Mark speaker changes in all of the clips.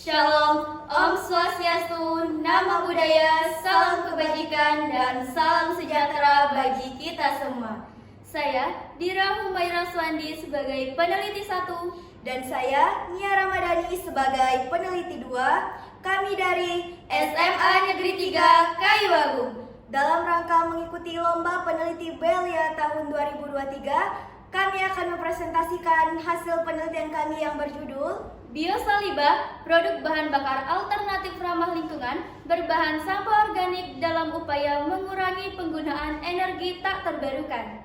Speaker 1: Shalom, Om Swastiastu, Nama Budaya, Salam Kebajikan, dan Salam Sejahtera bagi kita semua. Saya Dira Humaira Swandi sebagai peneliti 1
Speaker 2: dan saya Nia Ramadhani sebagai peneliti 2. Kami dari
Speaker 1: SMA Negeri 3 Kayu Agung.
Speaker 2: Dalam rangka mengikuti Lomba Peneliti Belia tahun 2023, kami akan mempresentasikan hasil penelitian kami yang berjudul
Speaker 1: Biosaliba, produk bahan bakar alternatif ramah lingkungan berbahan sampah organik dalam upaya mengurangi penggunaan energi tak terbarukan.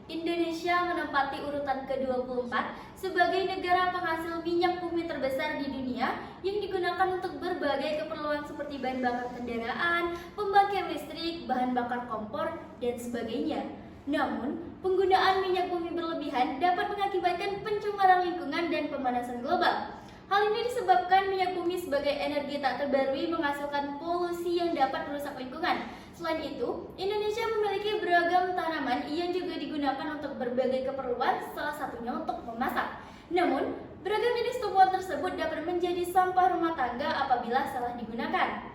Speaker 1: Indonesia menempati urutan ke-24 sebagai negara penghasil minyak bumi terbesar di dunia yang digunakan untuk berbagai keperluan seperti bahan bakar kendaraan, pembangkit listrik, bahan bakar kompor, dan sebagainya. Namun, penggunaan minyak bumi berlebihan dapat mengakibatkan pencemaran lingkungan dan pemanasan global. Hal ini disebabkan minyak bumi sebagai energi tak terbarui menghasilkan polusi yang dapat merusak lingkungan. Selain itu, Indonesia memiliki beragam tanaman yang juga digunakan untuk berbagai keperluan, salah satunya untuk memasak. Namun, beragam jenis tumbuhan tersebut dapat menjadi sampah rumah tangga apabila salah digunakan.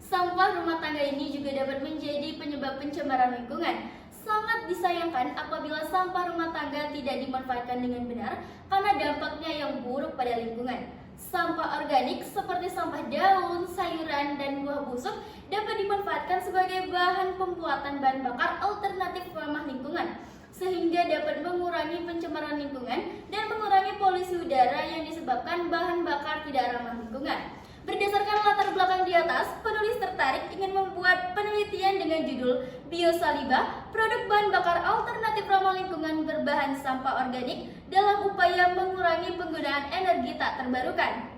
Speaker 1: Sampah rumah tangga ini juga dapat menjadi penyebab pencemaran lingkungan. Sangat disayangkan apabila sampah rumah tangga tidak dimanfaatkan dengan benar karena dampaknya yang buruk pada lingkungan. Sampah organik seperti sampah daun, sayuran, dan buah busuk dapat dimanfaatkan sebagai bahan pembuatan bahan bakar alternatif ramah lingkungan, sehingga dapat mengurangi pencemaran lingkungan dan mengurangi polusi udara yang disebabkan bahan bakar tidak ramah lingkungan. Berdasarkan latar belakang di atas, penulis tertarik ingin membuat penelitian dengan judul Biosaliba, produk bahan bakar alternatif ramah lingkungan berbahan sampah organik dalam upaya mengurangi penggunaan energi tak terbarukan.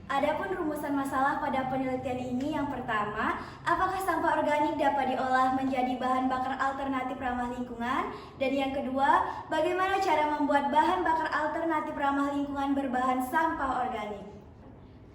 Speaker 2: Adapun rumusan masalah pada penelitian ini yang pertama, apakah sampah organik dapat diolah menjadi bahan bakar alternatif ramah lingkungan? Dan yang kedua, bagaimana cara membuat bahan bakar alternatif ramah lingkungan berbahan sampah organik?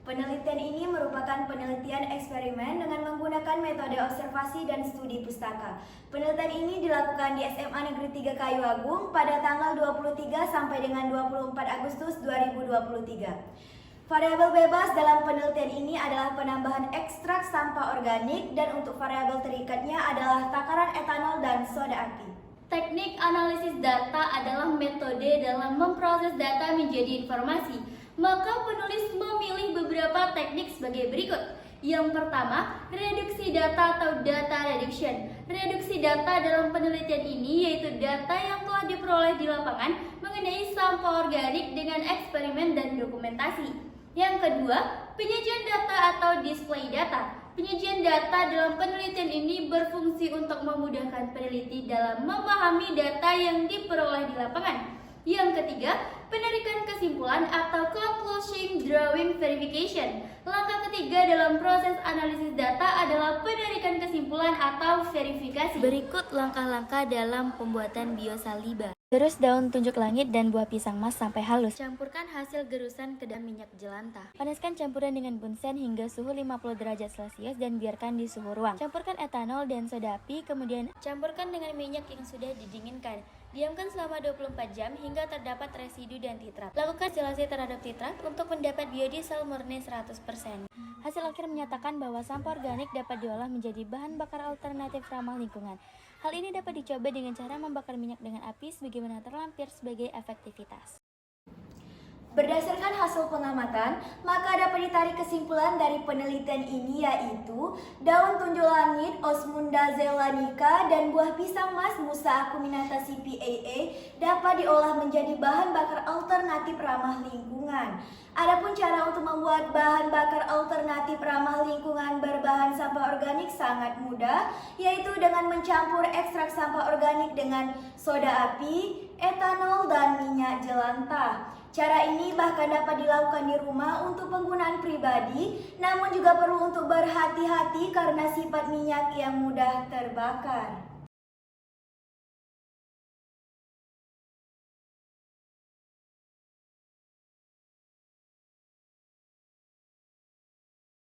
Speaker 2: Penelitian ini merupakan penelitian eksperimen dengan menggunakan metode observasi dan studi pustaka. Penelitian ini dilakukan di SMA Negeri 3 Kayu Agung pada tanggal 23 sampai dengan 24 Agustus 2023. Variabel bebas dalam penelitian ini adalah penambahan ekstrak sampah organik dan untuk variabel terikatnya adalah takaran etanol dan soda api.
Speaker 1: Teknik analisis data adalah metode dalam memproses data menjadi informasi. Maka penulis memilih beberapa teknik sebagai berikut. Yang pertama, reduksi data atau data reduction. Reduksi data dalam penelitian ini yaitu data yang telah diperoleh di lapangan mengenai sampah organik dengan eksperimen dan dokumentasi. Yang kedua, penyajian data atau display data. Penyajian data dalam penelitian ini berfungsi untuk memudahkan peneliti dalam memahami data yang diperoleh di lapangan. Yang ketiga, penarikan kesimpulan atau conclusion drawing verification. Langkah ketiga dalam proses analisis data adalah penarikan kesimpulan atau verifikasi.
Speaker 3: Berikut langkah-langkah dalam pembuatan biosaliba. Gerus daun tunjuk langit dan buah pisang mas sampai halus. Campurkan hasil gerusan ke dalam minyak jelantah. Panaskan campuran dengan bunsen hingga suhu 50 derajat Celcius dan biarkan di suhu ruang. Campurkan etanol dan soda api, kemudian campurkan dengan minyak yang sudah didinginkan. Diamkan selama 24 jam hingga terdapat residu dan titrat. Lakukan isolasi terhadap titrat untuk mendapat biodiesel murni 100%. Hasil akhir menyatakan bahwa sampah organik dapat diolah menjadi bahan bakar alternatif ramah lingkungan. Hal ini dapat dicoba dengan cara membakar minyak dengan api sebagaimana terlampir sebagai efektivitas.
Speaker 2: Berdasarkan hasil pengamatan, maka dapat ditarik kesimpulan dari penelitian ini yaitu daun tunjuk langit Osmunda zeylanica dan buah pisang mas Musa acuminata CPAA dapat diolah menjadi bahan bakar alternatif ramah lingkungan. Adapun cara untuk membuat bahan bakar alternatif ramah lingkungan berbahan sampah organik sangat mudah, yaitu dengan mencampur ekstrak sampah organik dengan soda api, etanol, dan minyak jelantah. Cara ini bahkan dapat dilakukan di rumah untuk penggunaan pribadi, namun juga perlu untuk berhati-hati karena sifat minyak yang mudah terbakar.